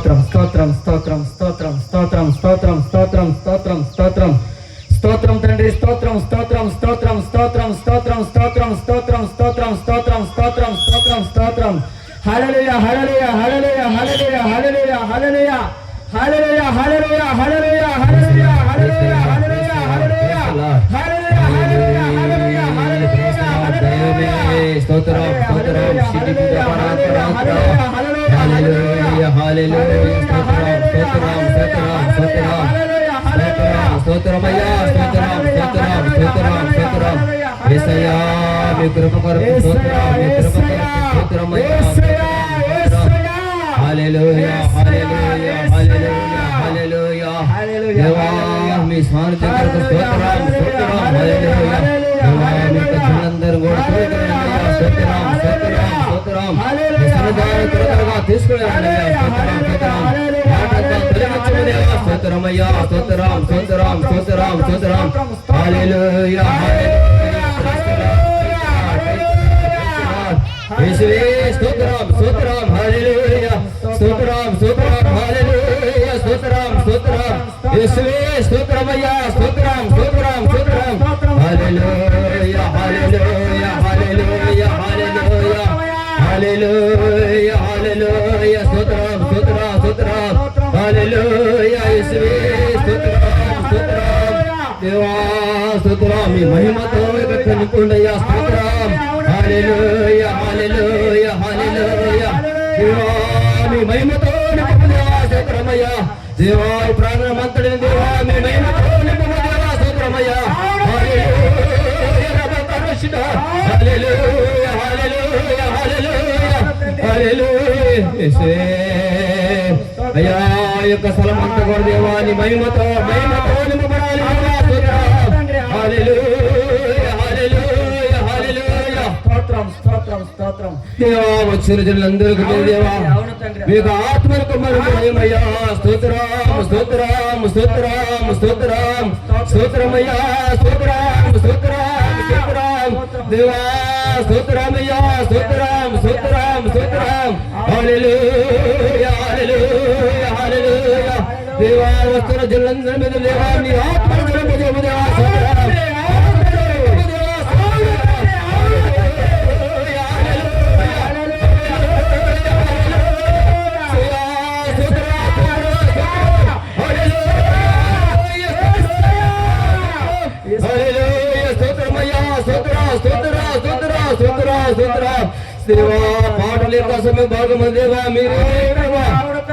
స్తోత్రం స్తోత్రం స్తోత్రం స్తోత్రం స్తోత్రం స్తోత్రం స్తోత్రం స్తోత్రం స్తోత్రం స్తోత్రం తండ్రి స్తోత్రం స్తోత్రం స్తోత్రం స్తోత్రం స్తోత్రం స్తోత్రం స్తోత్రం స్తోత్రం స్తోత్రం స్తోత్రం స్తోత్రం స్తోత్రం హల్లెలూయా హల్లెలూయా హల్లెలూయా హల్లెలూయా హల్లెలూయా హల్లెలూయా హల్లెలూయా హల్లెలూయా హల్లెలూయా హల్లెలూయా హల్లెలూయా హల్లెలూయా హల్లెలూయా హల్లెలూయా హల్లెలూయా హల్లెలూయా హల్లెలూయా స్తోత్రం స్తోత్రం స్తుతికి పరాత్పరాత్మ హల్లెలూయా హల్లెలూయా స్తోత్రం స్తోత్రం స్తోత్రం స్తోత్రం స్తోత్రమయ్యా స్తోత్రం స్తోత్రం స్తోత్రం స్తోత్రం యేసయ్యా మీ కృప కొరకు స్తోత్రం మీ కృప కొరకు స్తోత్రమయ్యా హల్లెలూయా హల్లెలూయా హల్లెలూయా హల్లెలూయా దేవా మీ సాన్నిధ్యం కొరకు స్తోత్రం స్తోత్రం హల్లెలూయా దేవా మీ ప్రజలందరూ కూడా స్తోత్రం స్తోత్రం స్తోత్రం మీ సన్నిధానం త్వరగా తీసుకురండి స్తోత్రం స్తోత్రం స్తోత్రమయ్యా స్తోత్రం స్తోత్రం స్తోత్రం స్తోత్రం హల్లెలూయా యేసువే స్తోత్రం స్తోత్రం హల్లెలూయా స్తోత్రం స్తోత్రం హల్లెలూయా స్తోత్రం స్తోత్రం యేసువే స్తోత్రమయ్యా స్తోత్రం స్తోత్రం స్తోత్రం హల్లెలూయా హల్లెలూయా హల్లెలూయా హల్లెలూయా హల్లెలూయా హల్లెలూయా స్తోత్రం స్తోత్రం స్తోత్రం హల్లెలూయా యేసువే స్తోత్రం స్తోత్రం దేవా స్తోత్రం మీ మహిమతో నింపుండయ్యా స్తోత్రం హల్లెలూయా హల్లెలూయా హల్లెలూయా దేవా మీ మహిమతో నింపుండయ్యా స్తోత్రమయ్యా దేవా ప్రాణమంతటిని దేవా మీ మహిమతో నింపుండయ్యా స్తోత్రమయ్యా హల్లెలూయా హల్లెలూయా హల్లెలూయా హల్లెలూయా యేసువే అయ్యా యొక్క స్థలం అంతా కూడా దేవా నీ మహిమతో నింపబడాలి హల్లెలూయా హల్లెలూయా హల్లెలూయా స్తోత్రం స్తోత్రం స్తోత్రం దేవా వచ్చిన జనులందరికీ దేవా మీకు ఆత్మను కుమ్మరుమయ్యా స్తోత్రం స్తోత్రం స్తోత్రం స్తోత్రం స్తోత్రమయ్యా స్తోత్రం స్తోత్రం స్తోత్రం దేవా స్తోత్రమయ్యా స్తోత్రం స్తోత్రం స్తోత్రం హల్లెలూయా హల్లెలూయా హల్లెలూయా దేవా వస్తున్న జనులందరి మీద దేవా నీ ఆత్మను నింపజేయము దేవా స్తోత్రం దేవా పాటల యొక్క సమయం భాగము దేవా మీరే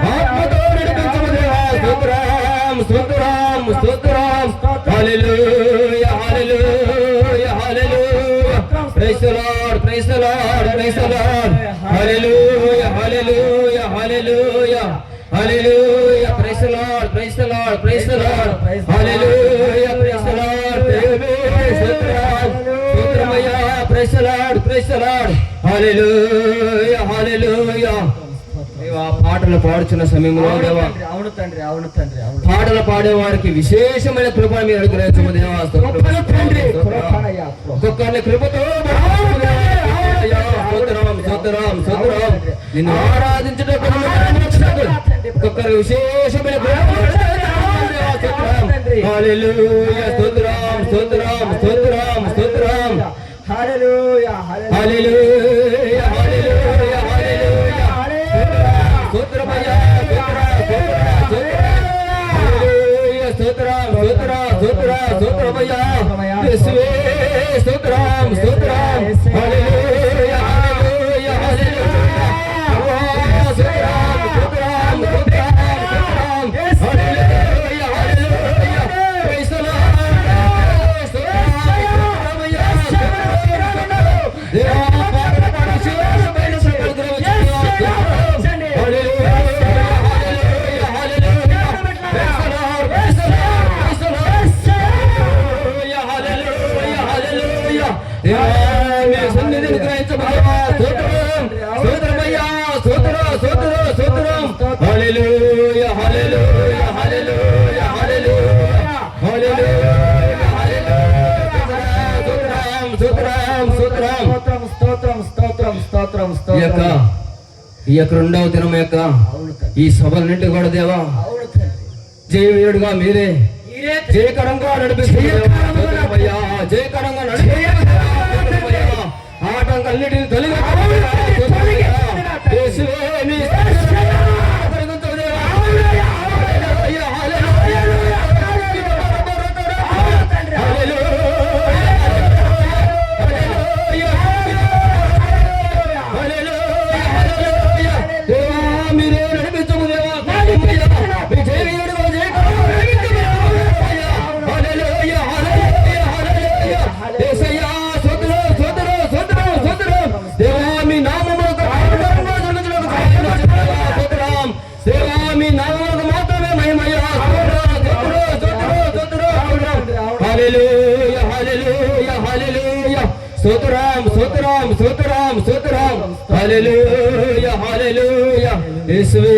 ఆత్మతో నడిపించము దేవా స్తోత్రం స్తోత్రం స్తోత్రం హల్లెలూయా హల్లెలూయా హల్లెలూయా praise the lord praise the lord praise the lord హల్లెలూయా హల్లెలూయా హల్లెలూయా హల్లెలూయా praise the lord praise the lord praise the lord హల్లెలూయా ప్రైజ్ ది లార్డ్ దేవే స్తోత్రం స్తోత్రమయ్యా praise the lord praise the lord హల్లెలూయా హల్లెలూయా దేవా పాటలు పాడుచున్న సమయంలో దేవా అవును తండ్రి అవును తండ్రి అవును పాటలు పాడే వారికి విశేషమైన కృపను మీరు అనుగ్రహించము దేవా ఒక్కొక్కరిని కృపతో స్తోత్రం స్తోత్రం స్తోత్రం నిన్ను ఆరాధించుటకు ఒక్కొక్కరికి విశేషమైన హల్లెలూయా స్తోత్రం స్తోత్రం స్తోత్రం స్తోత్రం హల్లెలూయా హల్లెలూయా హల్లెలూయా హల్లెలూయా స్తోత్రమయ్యా స్తోత్రం స్తోత్రం స్తోత్రం స్తోత్రమయ్యా యేసువే స్తోత్రం స్తోత్రం హల్లెలూయా హల్లెలూయా హల్లెలూయా స్తోత్రం స్తోత్రం స్తోత్రం హల్లెలూయా హల్లెలూయా ప్రైజ్ ది లార్డ్ స్తోత్రమయ్యా దేవా హల్లెలూయా హల్లెలూయా హల్లెలూయా హల్లెలూయా హల్లెలూయా హల్లెలూయా స్తోత్రం స్తోత్రం స్తోత్రం స్తోత్రం స్తోత్రం స్తోత్రం ఈ యొక్క 2వ దినం యొక్క ఈ సభలన్నింటి కూడా దేవా జయవీయుడుగా మీరే జయకరంగా నడిపిస్తున్నాయ్యా, జయకరంగా నడిపిస్తున్నాయ్యా, ఆటంకాలన్నిటిని తొలగి స్తోత్రం స్తోత్రం స్తోత్రం స్తోత్రం హల్లెలూయా హల్లెలూయా యేసువే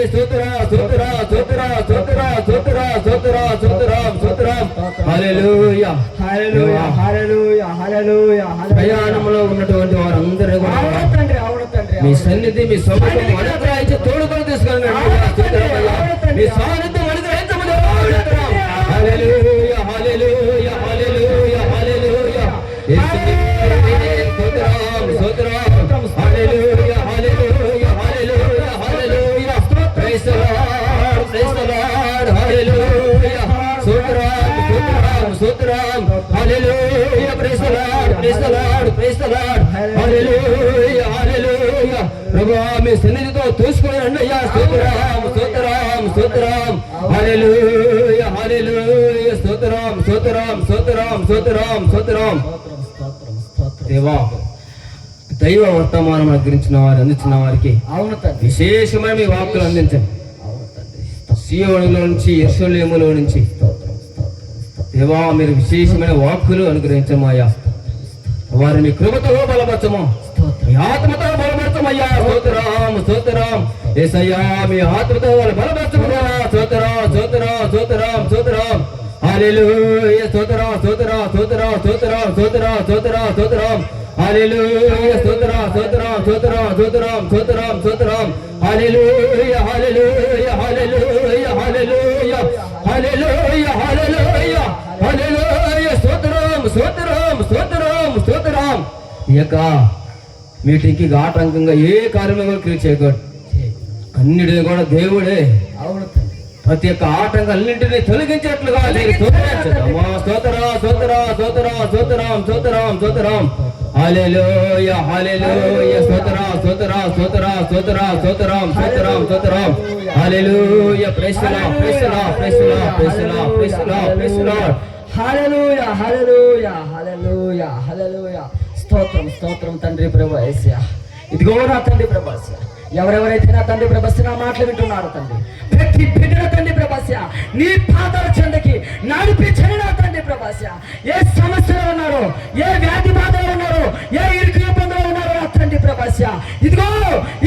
స్తోత్రం స్తోత్రం స్తోత్రం స్తోత్రం స్తోత్రం స్తోత్రం స్తోత్రం స్తోత్రం హల్లెలూయా హల్లెలూయా హల్లెలూయా హల్లెలూయా ప్రయాణంలో ఉన్నటువంటి వారందరూ కూడా మీ సన్నిధి మీ సముఖం అనుగ్రహించి తోడుకొని తీసుకెళ్ళండి. మీ సాన్నిధ్యం అనుగ్రహించమని హల్లెలూయా హల్లెలూయా హల్లెలూయా హల్లెలూయా ప్రభువా మీ సన్నిధితో తోసుకొని రండి అయ్యా. స్తోత్రం స్తోత్రం స్తోత్రం హల్లెలూయా హల్లెలూయా స్తోత్రం స్తోత్రం స్తోత్రం స్తోత్రం స్తోత్రం దేవా దైవ వర్తమానం గురించిన వారు అందించిన వారికి విశేషమైన మీ వాక్కులు అందించండి. సీయోనులో నుంచి యెరూషలేములో నుంచి దేవా మీరు విశేషమైన వాక్కులు అనుగ్రహించమయ్యా. వారిని మీ కృపతో బలపరచము, మీ ఆత్మతో బలపరచమయ్యా. స్తోత్రం స్తోత్రం యేసయ్యా మీ ఆత్మతో బలపరచమయ్యా. స్తోత్రం స్తోత్రం స్తోత్రం స్తోత్రం హల్లెలూయా స్తోత్రం స్తోత్రం స్తోత్రం స్తోత్రం స్తోత్రం స్తోత్రం స్తోత్రం హల్లెలూయా స్తోత్రం స్తోత్రం స్తోత్రం స్తోత్రం స్తోత్రం స్తోత్రం హల్లెలూయా హల్లెలూయా హల్లెలూయా హల్లెలూయా హల్లెలూయా హల్లెలూయా హల్లెలూయా స్తోత్రం స్తోత్రం స్తోత్రం స్తోత్రం. ఈ యొక్క మీటింగ్కి ఆటంకంగా ఏ కార్యక్రమం క్రియేట్ చేయకూడదు. అన్నిటిని కూడా దేవుడే ప్రతి ఒక్క ఆటంకాలన్నింటినీ తొలగించేట్లుగా స్తోత్రం స్తోత్రం స్తోత్రం స్తోత్రం స్తోత్రం స్తోత్రం హల్లెలూయా హల్లెలూయా స్తోత్రం స్తోత్రం స్తోత్రం స్తోత్రం స్తోత్రం స్తోత్రం స్తోత్రం హల్లెలూయా praise the lord praise the lord praise the lord praise the lord praise the lord praise the lord హల్లెలూయా హల్లెలూయా హల్లెలూయా హల్లెలూయా స్తోత్రం స్తోత్రం తండ్రి ప్రభువా యేసయ్యా. ఇదిగో నా తండ్రి ప్రభువా ఎవరెవరైతే నా తండ్రి ప్రభస్య నా మాటలు వింటున్నారు తండ్రి, ప్రతి బిడ్డల తండ్రి ప్రభస్య నీ పాదాల చెందకి నడిపించని నా తండ్రి ప్రభస్య ఏ సమస్యలు ఉన్నారో, ఏ వ్యాధి బాధలు ఉన్నారో, ఏ ఇరుకు ఇబ్బందులు ఉన్నారో నా తండ్రి ప్రభస్య ఇదిగో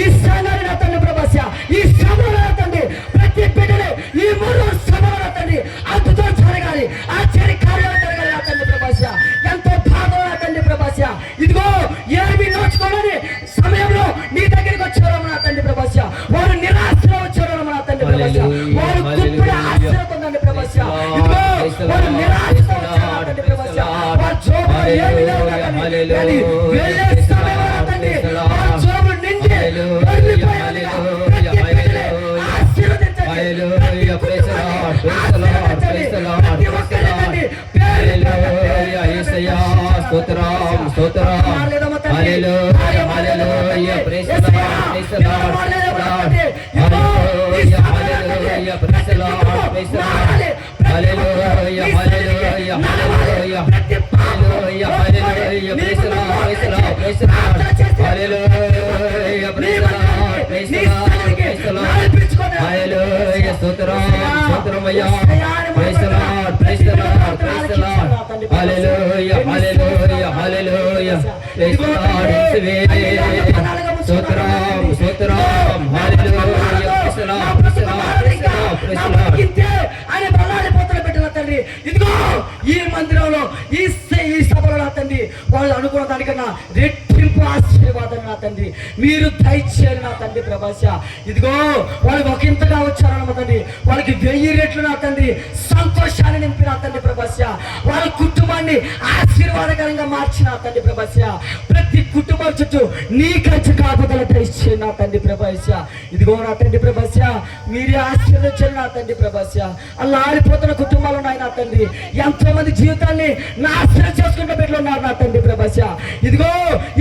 ఈ సంఘాన్ని నా తండ్రి ప్రభస్య ఈ సభలో నా తండ్రి ప్రతి బిడ్డలు ఈ 3 సభలో నా తండ్రి అద్భుతం జరగాలి, ఆశ్చర్య కార్యాలు జరగాలి నా తండ్రి ప్రభస్య. ఎంతో బాధ నా తండ్రి ప్రభస్య ఇదిగో ఏమి నోచుకోవాలని సమయంలో నీ దగ్గరికి వచ్చారు నా తండ్రి ప్రభస్య. వారు నిరాశలో వచ్చారు నా తండ్రి ప్రభస్య, వారు గుప్పిడి ఆశలు పొందండి ప్రభస్య. ఇదిగో వారు నిరాశతో వచ్చారు నా తండ్రి ప్రభస్య. వారు జోబులో ఏమి లేవు నా తండ్రి, కానీ వెళ్ళే సమయంలో నా తండ్రి వారు జోబు నిండి వెళ్ళిపోయాలి. ఆశీర్వదించండి ప్రతి స్తోత్రం స్తోత్రం హల్లెలూయా హల్లెలూయా praise the lord praise the lord హల్లెలూయా హల్లెలూయా praise the lord praise the lord హల్లెలూయా హల్లెలూయా హల్లెలూయా హల్లెలూయా హల్లెలూయా praise the lord praise the lord praise the lord హల్లెలూయా praise the lord praise the lord praise the lord హల్లెలూయా స్తోత్రం స్తోత్రమయ్యా praise the lord praise the lord praise the lord హల్లెలూయా హల్లెలూయా హల్లెలూయా ప్రైజ్ ది లార్డ్ స్తోత్రం స్తోత్రం హల్లెలూయా praise the lord praise the lord praise the lord ఇంతే అని బలాడిపోతల పెట్టిన తండ్రి ఇదిగో ఈ మందిరంలో ఈ సభలో నా తండ్రి వాళ్ళు అనుకున్న దానికన్నా రెట్టింపు ఆశీర్వాదం నా తండ్రి మీరు దయచేయండి నా తండ్రి ప్రభాష. ఇదిగో వాళ్ళు ఒకంతగా వచ్చారన్న తండ్రి, వాళ్ళకి 1000 రెట్లు నా తండ్రి సంతోషాన్ని నింపి నా తండ్రి ప్రభాష, వాళ్ళ కుటుంబాన్ని ఆశీర్వాదకరంగా మార్చిన తండ్రి ప్రభాష. ప్రతి కుటుంబం చుట్టూ నీ కంచె కాపుదల దయచేయండి నా తండ్రి ప్రభాష. ఇదిగో నా తండ్రి ప్రభాష, మీరే ఆశీర్వదించండి నా తండ్రి ప్రభాష. అలా ఆడిపోతున్న కుటుంబాలు ఉన్నాయి నా తండ్రి, ఎంతో మంది జీవితాన్ని నాశనం చేసుకుంటూ బిడ్డలు ఉన్నారు నా తండ్రి ప్రభాష. ఇదిగో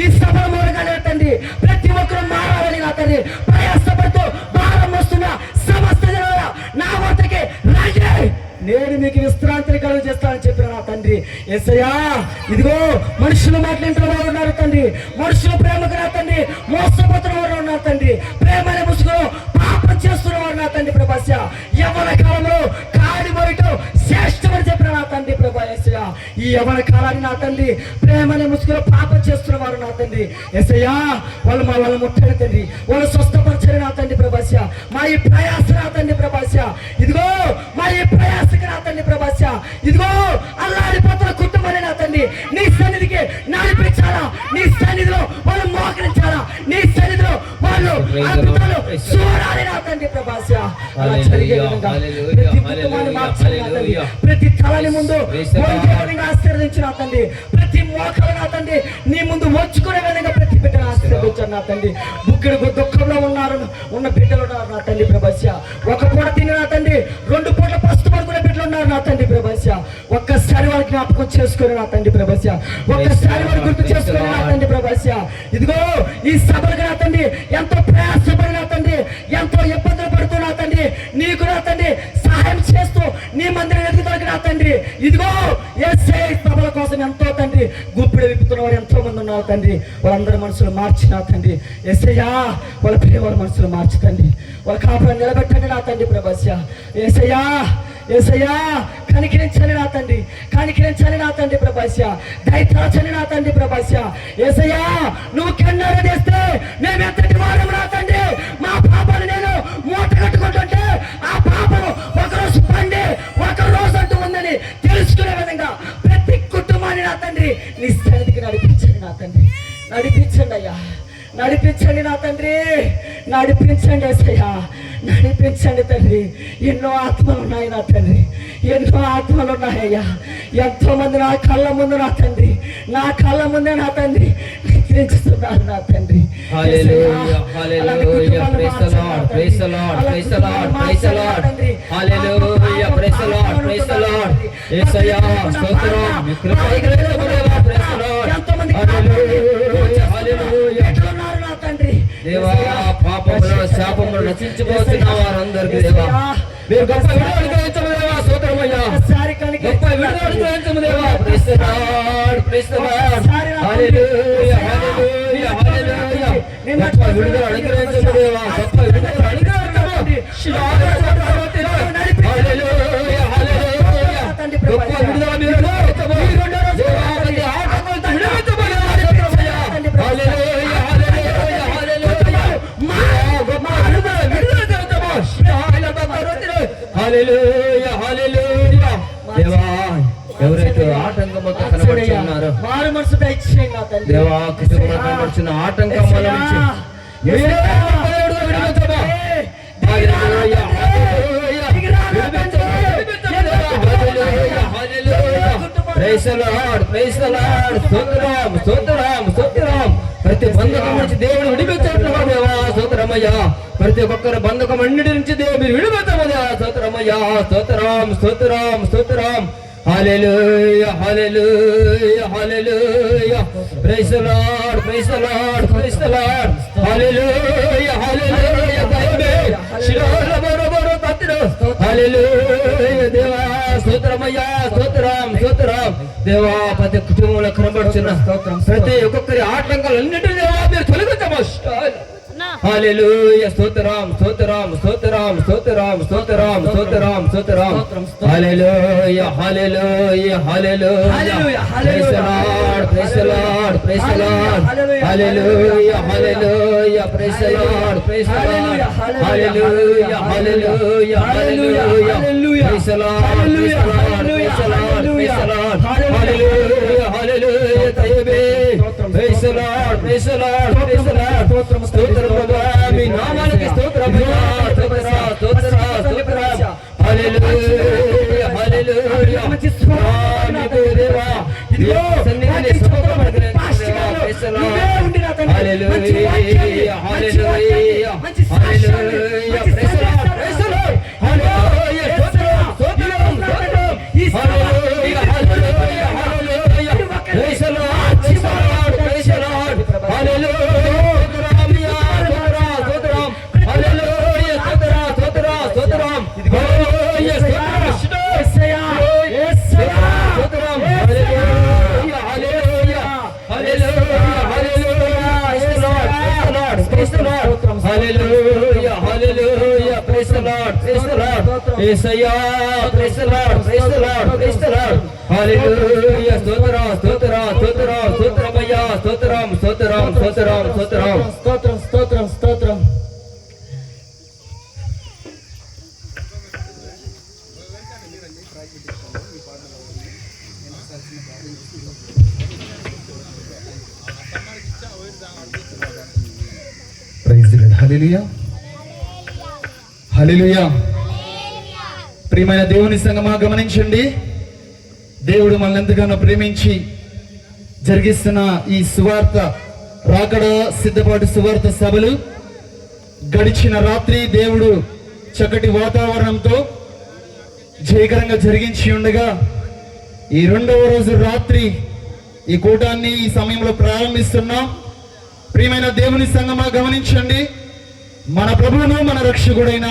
ఈ సభ మూలగానే తండ్రి ప్రతి ఒక్కరు మారాలని నా తండ్రి ప్రయాసపడుతూ భారం వస్తున్న సమస్త జనాల నా వద్దకి రండి, నేను మీకు విశ్రాంతిని కలుగు చేస్తానని చెప్పిన నా తండ్రి యేసయ్యా. ఇదిగో మనుషులు మాట్లాడుతున్న వారు ఉన్నారు తండ్రి, మనుషులు ప్రేమకు నా తండ్రి మోసపోతున్న వారు ఉన్నారు తండ్రి, ప్రేమనే ముసుగులో పాపం చేస్తున్న వారు నా తండ్రి ప్రభాష. యవ్వన కాలంలో కాడి మొరటం శ్రేష్టమని చెప్పిన నా తండ్రి ప్రభా యేసయ్యా. ఈ యవ్వన కాలాన్ని నా తండ్రి ప్రేమనే ముసుగులో పాపం చేస్తున్న వారు నా తండ్రి యేసయ్యా. వాళ్ళు ముట్టడి తండ్రి, వాళ్ళు స్వస్థపరచని నా తండ్రి ప్రభాష. మా ఈ ప్రయాస నా తండ్రి ప్రభాష, ఇదిగో మా ఈ ప్రయాస నా తండ్రి ప్రభాష. ఇదిగో అల్లాడిపోతున్న కుటుంబాన్ని నా తండ్రి నీ సన్నిధికి నడిపించాలా, నీ సన్నిధిలో వాళ్ళు మోకరించాలా, నీ సన్నిధిలో వాళ్ళు అద్భుతాలు చూడాలి నా తండ్రి ప్రభాష. అలా జరిగే విధంగా ప్రతి కుటుంబాన్ని మార్చాలి నా తండ్రి, ప్రతి తలని ముందు ఆశీర్వదించిన నా తండ్రి, ప్రతి మోకాలు నా తండ్రి నీ ముందు వచ్చుకునే విధంగా ప్రతి బిడ్డను ఆశీర్వదించారు నా తండ్రి. బుక్కిడి దుఃఖంలో ఉన్న బిడ్డలు ఉన్నారు నా తండ్రి ప్రభాష. ఒక పూట తిని నా తండ్రి 2 పూటల పస్తు పడుకునే బిడ్డలు ఉన్నారు నా తండ్రి ప్రభాష. ఒక్కసారి వాళ్ళకి జ్ఞాపకం చేసుకుని నా తండ్రి ప్రభాష, ఒక్కసారి వాళ్ళు గుర్తు చేసుకుని నా తండ్రి ప్రభాష. ఇదిగో ఈ సభలకు నా తండ్రి ఎంతో ప్రయాసపడి నా తండ్రి ఎంతో ఇబ్బందులు పడుతూ నా తండ్రి నీకు నా తండ్రి సహాయం చేస్తూ నీ మందిరం ఎదుగుదలకు నా తండ్రి ఇదిగో యేసే సభల కోసం ఎంతో తండ్రి గుప్పిడి విప్పుతున్న వారు ఎంతో మంది ఉన్నారు తండ్రి. వాళ్ళందరి మనసులు మార్చి నా తండ్రి యేసయ్యా, వాళ్ళ ప్రియవారి మనసులు మార్చి తండ్రి వాళ్ళ కాపురం నిలబెట్టండి నా తండ్రి ప్రభాష. యేసయ్యా యేసయ్యా కనికరించండి నా తండ్రి, కనికరించండి నా తండ్రి ప్రభాష, దయతలచండి నా తండ్రి ప్రభాష. యేసయ్యా నువ్వు కెన్నర చేస్తే మేము ఎంతటి వారం నా తండ్రి, మా పాపాలు నేను మూట కట్టుకుంటుంటే ఆ పాపం ఒకరోజు పండి ఒక రోజు అంటూ ఉందని తెలుసుకునే విధంగా ప్రతి కుటుంబాన్ని నా తండ్రి నీ సన్నిధికి నడిపించండి నా తండ్రి, నడిపించండి అయ్యా, నడిపించండి నా తండ్రి, నడిపించండి యేసయ్యా, నడిపించండి తండ్రి. ఎన్నో ఆత్మలు ఉన్నాయి నా తండ్రి, ఎన్నో ఆత్మలు ఉన్నాయ్యా. ఎంతో మంది నా కళ్ళ ముందు నా తండ్రి, నా కళ్ళ ముందే నా తండ్రి నిద్రించుతున్నారు నా తండ్రి. హల్లెలూయా హల్లెలూయా praise the lord praise the lord praise the lord praise the lord హల్లెలూయా praise the lord praise the lord యేసయ్యా స్తోత్రం మీ కృప దేవా ప్రైజ్ ది లార్డ్ హల్లెలూయా హల్లెలూయా నా తండ్రి దేవా పాపములో శాపములో నశించిపోతున్న వారందరికీ దేవా మీరు గొప్ప విడుదల అనుగ్రహించము దేవా స్తోత్రమయ్యా, గొప్ప విడుదల అనుగ్రహించము దేవా praise the lord praise the lord హల్లెలూయా హల్లెలూయా హల్లెలూయా గొప్ప విడుదల అనుగ్రహించము దేవా, గొప్ప విడుదల అనుగ్రహించము హల్లెలూయా హల్లెలూయా గొప్ప విడుదల మీరు అనుగ్రహించము దేవా, ప్రతి ఆటంకంతో విడుదల హల్లెలూయా హల్లెలూయా హల్లెలూయా గొప్ప విడుదల జరుగుతాము హల్లెలూయా హల్లెలూయా దేవా. ఎవరైతే ఆటంకముతో కనబడుతున్నారో మారు మనసు దయచేయండి నా తండ్రి దేవా, కుటుంబంలో కనబడుతున్న ఆటంకముల నుంచి ప్రతి బంధకం నుంచి దేవుడు విడిపించట్లుగా దేవా స్తోత్రమయ్యా, ప్రతి ఒక్కరి బంధకం అన్నిటి నుంచి దేవుడు మీరు విడిపించమయ్యా స్తోత్రమయ్యా, స్తోత్రం స్తోత్రం స్తోత్రం హల్లెలూయా హల్లెలూయా హల్లెలూయా praise the lord praise the lord praise the lord హల్లెలూయా హల్లెలూయా దైవమే శిలోల బరబర తత్ర హల్లెలూయా దేవా స్తోత్రమయ్యా స్తోత్రం స్తోత్రం దేవా. ప్రతి కుటుంబంలో కనబడుతున్న స్తోత్రం ప్రతి ఒక్కొక్కరి ఆటంకాలన్నిటిని దేవా మీరు తొలగించమా హల్లెలూయా స్తోత్రం స్తోత్రం స్తోత్రం స్తోత్రం స్తోత్రం స్తోత్రం స్తోత్రం హల్లెలూయా హల్లెలూయా హల్లెలూయా praise the lord praise the lord praise the lord హల్లెలూయా హల్లెలూయా praise the lord praise the lord హల్లెలూయా హల్లెలూయా హల్లెలూయా praise the lord praise the lord praise the lord praise the lord హల్లెలూయా హల్లెలూయా దైవమే praise the lord lord praise the lord praise the lord స్తోత్రం ప్రభువా మీ నామానికి స్తోత్రం స్తోత్రం హల్లెలూయా హల్లెలూయా నీకు దేవా ఇదిగో సన్నిధిని స్తోత్రమని ప్రైజ్ ది లార్డ్ హల్లెలూయా హల్లెలూయా హల్లెలూయా praise the lord praise the lord హల్లెలూయా స్తోత్రం స్తోత్రం ఈ హల్లెలూయా హల్లెలూయా హల్లెలూయా praise the lord praise the lord praise the lord హల్లెలూయా స్తోత్రం హల్లెలూయా స్తోత్రం స్తోత్రం స్తోత్రం హల్లెలూయా స్తోత్రం యేసయ్యా యేసయ్యా స్తోత్రం హల్లెలూయా హల్లెలూయా హల్లెలూయా హల్లెలూయా ప్రైజ్ ది లార్డ్ హల్లెలూయా హల్లెలూయా praise the lord praise the lord యేసయ్యా praise the lord praise the lord praise the lord హల్లెలూయా స్తోత్రం స్తోత్రం స్తోత్రం స్తోత్రమయ్యా స్తోత్రం స్తోత్రం స్తోత్రం స్తోత్రం స్తోత్రం స్తోత్రం స్తోత్రం. ప్రైజ్ ది లార్డ్ హల్లెలూయా హల్లెలూయా. ప్రియమైన దేవుని సంగమా గమనించండి, దేవుడు మనల్ని ఎంతగానో ప్రేమించి జరిగిస్తున్న ఈ సువార్త రాకడ సిద్ధపాటు సువార్త సభలు గడిచిన రాత్రి దేవుడు చక్కటి వాతావరణంతో జయకరంగా జరిగించి ఉండగా ఈ రెండవ రోజు రాత్రి ఈ కూటాన్ని ఈ సమయంలో ప్రారంభిస్తున్నాం. ప్రియమైన దేవుని సంగమా గమనించండి, మన ప్రభువును మన రక్షకుడైన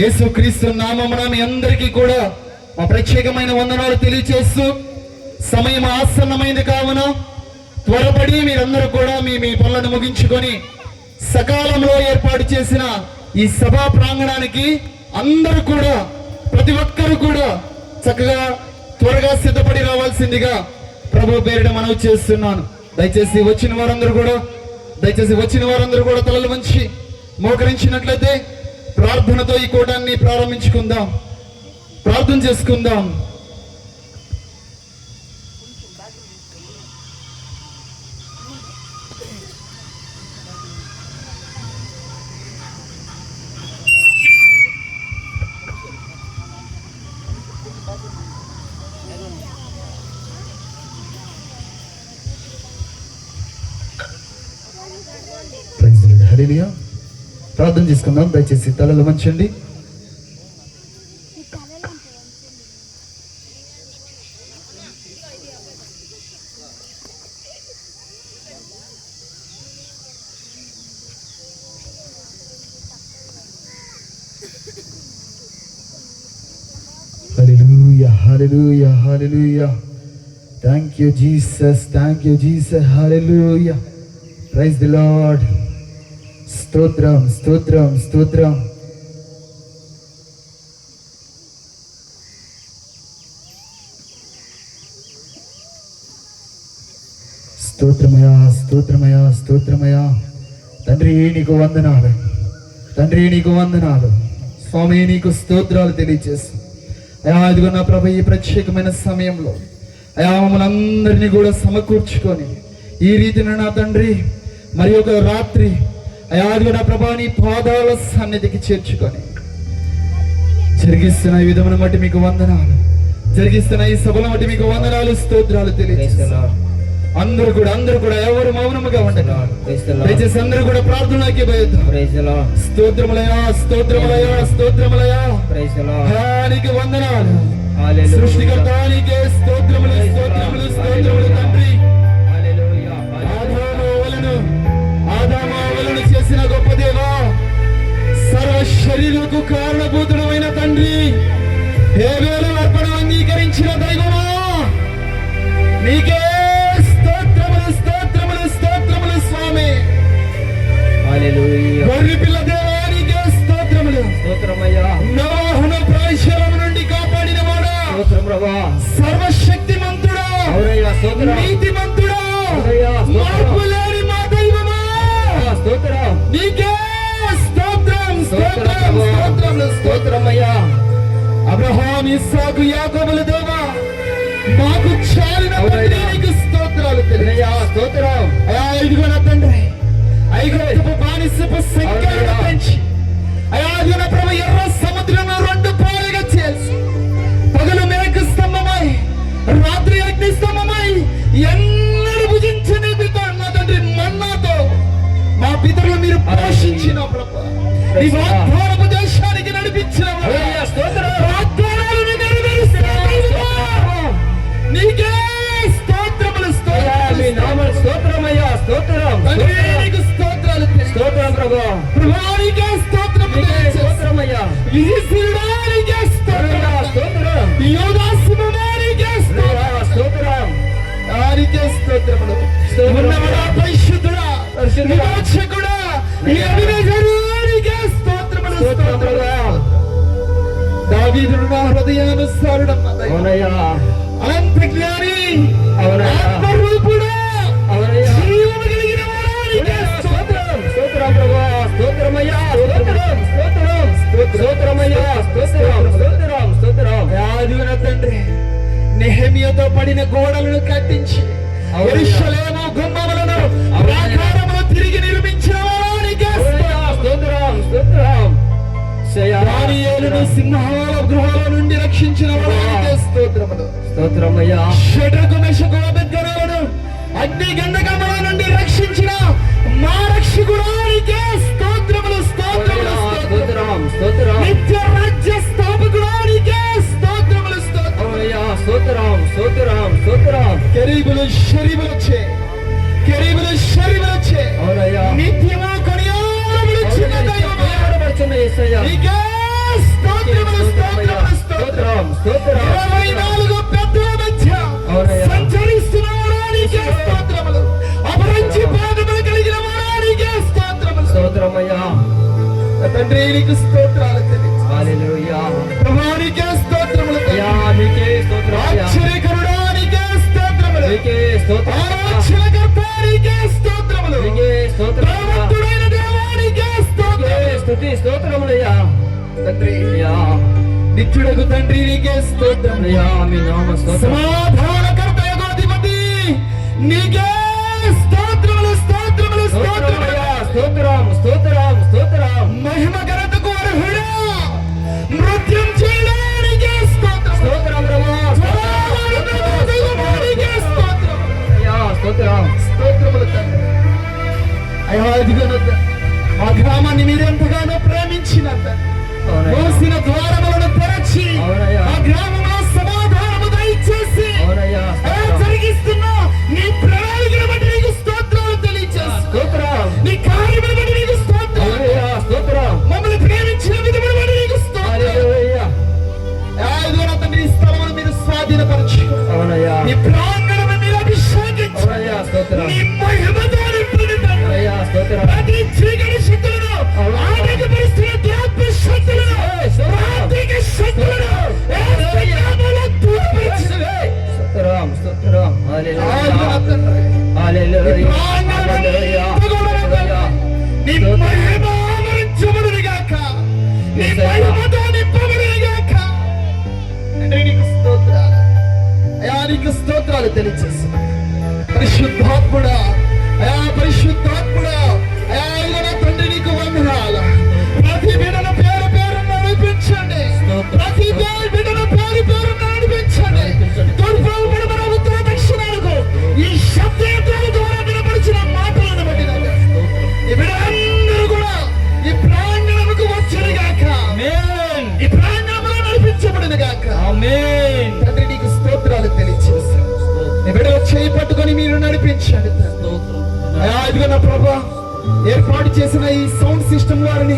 యేసుక్రీస్తు నామమున మీ అందరికీ కూడా మా ప్రత్యేకమైన వందనాలు తెలియచేస్తూ, సమయం ఆసన్నమైంది కావున త్వరపడి మీరందరూ కూడా మీ మీ పనులను ముగించుకొని సకాలంలో ఏర్పాటు చేసిన ఈ సభా ప్రాంగణానికి అందరూ కూడా ప్రతి ఒక్కరు కూడా చక్కగా త్వరగా సిద్ధపడి రావాల్సిందిగా ప్రభు పేరిట మనవి చేస్తున్నాను. దయచేసి వచ్చిన వారందరూ కూడా తలలు వంచి మోకరించినట్లయితే ప్రార్థనతో ఈ కూటాన్ని ప్రారంభించుకుందాం. ప్రార్థన చేసుకుందాం. ప్రైజ్ ది లార్డ్ హల్లెలూయా. ప్రార్థన చేసుకుందాం. దయచేసి తలలు వంచండి. హల్లెలూయా హల్లెలూయా హల్లెలూయా. Thank you Jesus, thank you Jesus. హల్లెలూయా. Praise the lord. స్తోత్రం స్తోత్రం స్తోత్రం. స్తోత్రమయా స్తోత్రమయా స్తోత్రమయా. తండ్రి నీకు వందనాలు, తండ్రి నీకు వందనాలు. స్వామి నీకు స్తోత్రాలు తెలియజేసు. అయా ఇదిగో నా ప్రభు ఈ ప్రత్యేకమైన సమయంలో అయా మమ్మల్ని అందరినీ కూడా సమకూర్చుకొని ఈ రీతిన నా తండ్రి మరి ఒక రాత్రి అయా ఇదిగో నా ప్రభా నీ పాదాల సన్నిధికి చేర్చుకొని జరిగిస్తున్న ఈ విధమును బట్టి మీకు వందనాలు, జరిగిస్తున్న ఈ సభలను బట్టి మీకు వందనాలు స్తోత్రాలు తెలియజేస్తున్నారు. అందరూ కూడా ఎవరు మౌనముగా ఉండగా దయచేసి అందరూ కూడా ప్రార్థనకి బయలుదేరు. స్తోత్రములయా స్తోత్రములయా స్తోత్రములయా. నీకు వందనాలు సృష్టికర్తానికే స్తోత్రములు స్తోత్రములు స్తోత్రములు తండ్రి. ఆదాము చేసిన గొప్ప దేవా, సర్వ శరీరకు కారణభూతుడమైన తండ్రి, హేబేలు అర్పణ అంగీకరించిన దైవమా నీకే స్తోత్రములు స్తోత్రములు స్తోత్రములు స్వామి. గొర్రె పిల్ల దేవానికే స్తోత్రములు. నోహును ప్రాయశ్చిత్తము నుండి కాపాడిన వాడా, సర్వశక్తిమంతుడా, నీతిమంతుడా, మార్పులేని మా దైవమా నీకే స్తోత్రం స్తోత్రం స్తోత్రములు స్తోత్రమయ్యా. అబ్రహాం ఇస్సాకు యాకోబుల దేవా, మాకు చాలిన నీకు స్తోత్రాలు తెలియజేయ. స్తోత్రం అయా. ఇదిగో నా ఐగుప్తు బానిసపు సంఖ్యలను పెంచి అయా నా ప్రభు ఎర్ర సముద్రంలో 2 పాలుగా చేసి పగలు మేఘ స్తంభమై రాత్రి అగ్ని స్తంభమై ఎన్నడూ భుజించని నా తండ్రి మన్నాతో మా పితరులు మీరు పోషించిన ప్రభు ఈ వాగ్దానపు దేశానికి నడిపించిన వాగ్దానాలను నెరవేరుస్తున్న నీకే స్తోత్రములు స్తోత్రమయ్యా స్తోత్రం నీకు స్తోత్రాలు స్తోత్రం ప్రభు నీకే స్తోత్రమయ్యా నీకే స్తోత్రం యోధా సింహానికే స్తోత్రం నీకే స్తోత్రములు ఉన్నవాడా పరిశుద్ధుడా విమోచకుడా నీకే స్తోత్రములు దావీదుడు నా హృదయానుసారుడమ్మయ్యా అనంత జ్ఞాని ఆత్మరూపుడా జీవము కలిగిన వాడా నీకే స్తోత్రం స్తోత్రం ప్రభు స్తోత్రమయ్యా స్తోత్రమయ్యా స్తోత్రం యాదున తండ్రి నెహెమియాతో పడిన గోడలను కట్టించి యెరూషలేము గుమ్మములను ప్రాకారములు తిరిగి నిర్మించిన వాడా నీకే స్తోత్రం దానియేలును సింహాల గృహాల నుండి రక్షించిన వాడా నీకే స్తోత్రములు స్తోత్రమయ్యా షడ్రకు మెషకు అబెద్గనోను అగ్ని గంధకముల నుండి రక్షించిన మా రక్షకుడా నీకే స్తోత్రములు స్తోత్రం నిత్య రాజ్య స్థాపకుడా నీకే స్తోత్రములు స్తోత్రం కెరీబులు శరీబులొచ్చే నిత్యము కొనియాడబడుచున్న దైవమే నీకే స్తోత్రములు 24 పెద్దల మధ్య సంచరిస్తున్న వాడా నీకే స్తోత్రములు అపరంజి పాదములు కలిగిన వాడా నీకే స్తోత్రమయ్యా తండ్రి నీకు స్తోత్రాలు హల్లెలూయా ప్రభువా నీకే స్తోత్రములు నీకే స్తోత్రమయ్యా ఆశ్చర్యకరుడా నీకే స్తోత్రములు నీకే స్తోత్రం ఆరాధనకర్త నీకే స్తోత్రములు నీకే స్తోత్రమయ్యా భగవంతుడైన దేవా నీకే స్తోత్రములు స్తోత్రములయ్యా తండ్రి అయ్యా నిత్యుడగు తండ్రి నీకే స్తోత్రములయ్యా మీ నామ స్తోత్రం సమాధానకర్త యెహోవా నీకే స్తోత్రములు స్తోత్రం మహిమ ఘనతకు అర్హుడా నృత్యం చేయడానికే స్తోత్రం ప్రభు నీకే స్తోత్రం స్తోత్రములు తండ్రి అయ్యా ఇదిగో ఆ గ్రామాన్ని మీరెంతగానో ప్రేమించిన మోసిన ద్వారములను తెరచి ఆ గ్రామంలో సమాధానము దయచేసి జరిగిస్తున్న నీ ప్రణాళికను బట్టి నీకు స్తోత్రాలు తెలియజేస్తున్నాం నీ కార్యమును బట్టి నీకు స్తోత్రం మమ్మల్ని ప్రేమించిన విధమును బట్టి నీకు స్తోత్రం తండ్రి ఈ స్థలమును మీరు స్వాధీనపరచుకోండి నీ ప్రాంగణము మీరు అభిషేకించండి నీ మహిమతో నింపండి తండ్రి ప్రతి చీకటి శక్తులను ఆటంకపరుస్తున్న దురాత్మ శక్తులను ప్రాంతీయ శక్తులను యేసు నామములో దూరపరచండి స్తోత్రం హల్లెలూయా నీ మహిమ ఆవరించబడునుగాక నీ మహిమతో నింపబడునుగాక తండ్రి నీకు స్తోత్రాలు అయ్యా నీకు స్తోత్రాలు తెలియజేస్తున్నా పరిశుద్ధాత్ముడా పరిశుద్ధాత్ముడా అయ్యా నా తండ్రి నీకు వందనాలు ప్రతి బిడ్డను పేరు నడిపించండి ప్రతి బిడ్డను పేరు నడిపించండి తూర్పు పడమర ఉత్తర దక్షిణాలకు ఈ శబ్దయంత్రాల ద్వారా వినపడిచిన మాటలను బట్టి ఈ బిడ్డలందరూ కూడా ఈ ప్రాంగణముకు వచ్చునుగాక ఈ ప్రాంగణములో నడిపించబడునుగాక తండ్రి నీకు స్తోత్రాలు తెలియజేస్తాను నీ బిడ్డలు చేయి పట్టుకొని మీరు నడిపించండి ఇదిగో నా ప్రభా ఏర్పాటు చేసిన ఈ సౌండ్ సిస్టమ్ వారిని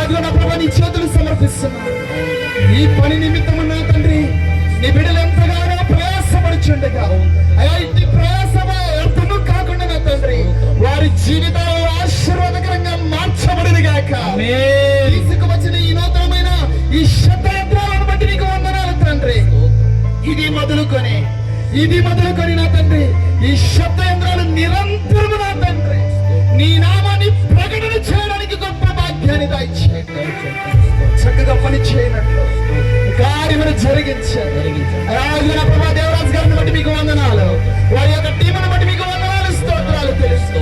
ఇదిగో నా ప్రభా నీ చేతులు సమర్పిస్తున్నాను ఈ పని నిమిత్తం నా తండ్రి నీ బిడ్డలు ఎంతగానో ప్రయాసపడుచుండగా అయా ఇంటి ప్రయాసమా వ్యర్థము కాకుండా నా తండ్రి వారి జీవితాలు ఆశీర్వాదకరంగా మార్చబడింది గాక తీసుకువచ్చిన ఈ నూతనమైన ఈ శబ్ద యంత్రాలను బట్టి నీకు వందనాలు తండ్రి ఇది మొదలుకొని నా తండ్రి ఈ శబ్ద యంత్రాలు నిరంతరము నా తండ్రి నీ నామాన్ని ప్రకటన చేయడానికి గొప్ప భాగ్యాన్ని దయచేయండి చక్కగా పని చేయనట్లు కార్యములు జరిగించండి ప్రభా దేవరాజు గారిని బట్టి మీకు వందనాలు వారి యొక్క టీమును బట్టి మీకు వందనాలు స్తోత్రాలు తెలుసు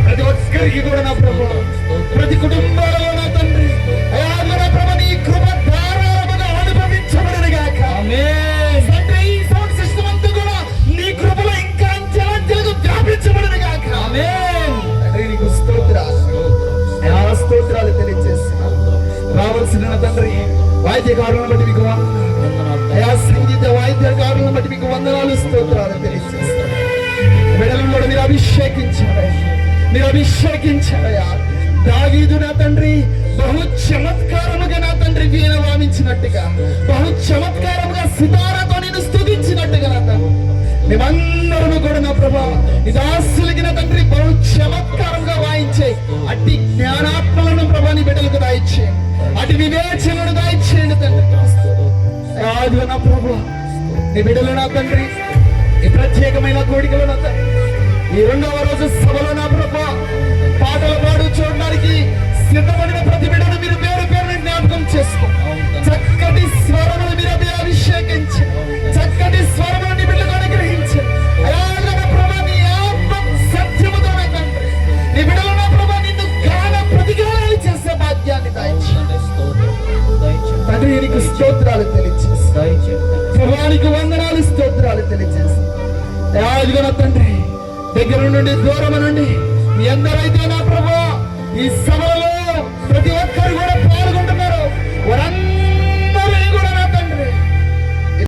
ప్రతి ఒక్కరికి కూడా నా ప్రభు, ప్రతి కుటుంబాలలో నా తండ్రి అయా నా ప్రభు నీ కృప ధారాళముగా అనుభవించబడును గాక. తండ్రి ఈ సౌండ్ సిస్టమ్ అంతా కూడా నీ కృపలో ఇంకా అంచెలంచెలకు వ్యాపించబడును గాక. తండ్రి నీకు స్తోత్రాలు, అయా స్తోత్రాలు తెలియజేస్తున్నాను. రావాల్సిన నా తండ్రి వాయిద్యకారులను బట్టి మీకు వందనాలు, అయా సంగీత వాయిద్యకారులను బట్టి మీకు వందనాలు, స్తోత్రాలు తెలియజేస్తున్నాను. బిడ్డలను కూడా మీరు అభిషేకించారయ్యా, మీరు అభిషేకించారయ్యా. దావీదు నా తండ్రి బహు చమత్కారముగా నా తండ్రి వీణ వామించినట్టుగా, బహు చమత్కారముగా సితారాతో నేను స్తుతించినట్టుగా నా తండ్రి మేమందరము కూడా నా ప్రభా నిదాసులకి నా తండ్రి బహు చమత్కారంగా వాయించే అట్టి జ్ఞానాత్మలను ప్రభా నీ బిడ్డలకు దాయిచ్చే, అటు వివేచనను దాయిచ్చేయండి తండ్రి. ఆదిలో నా ప్రభా నీ బిడ్డలు నా తండ్రి ఈ ప్రత్యేకమైన కోడికలో నా తండ్రి ఈ 2వ రోజు సభలో నా ప్రభా పాటలు పాడు చూడడానికి సిద్ధపడిన ప్రతి బిడ్డను మీరు పేరు పేరుని జ్ఞాపకం చేసుకో. చక్కటి స్వరములు మీరు అభిషేకించి, చక్కటి స్వరములు నీ బిడ్డలకు అనుగ్రహించి, అయాల నా ప్రభా నీ ఆత్మ సత్యముతో నా తండ్రి నీ బిడ్డలు నా ప్రభా నిన్ను గాన ప్రతిగానాలు చేసే భాగ్యాన్ని దాయించండి. తండ్రి నీకు స్తోత్రాలు తెలియజేసి, ప్రభానికి వందనాలు, స్తోత్రాలు తెలియజేసి, అదిగో నా తండ్రి దగ్గర నుండి దూరం నుండి ఎందరైతే నా ప్రభా ఈ సభలో ప్రతి ఒక్కరు కూడా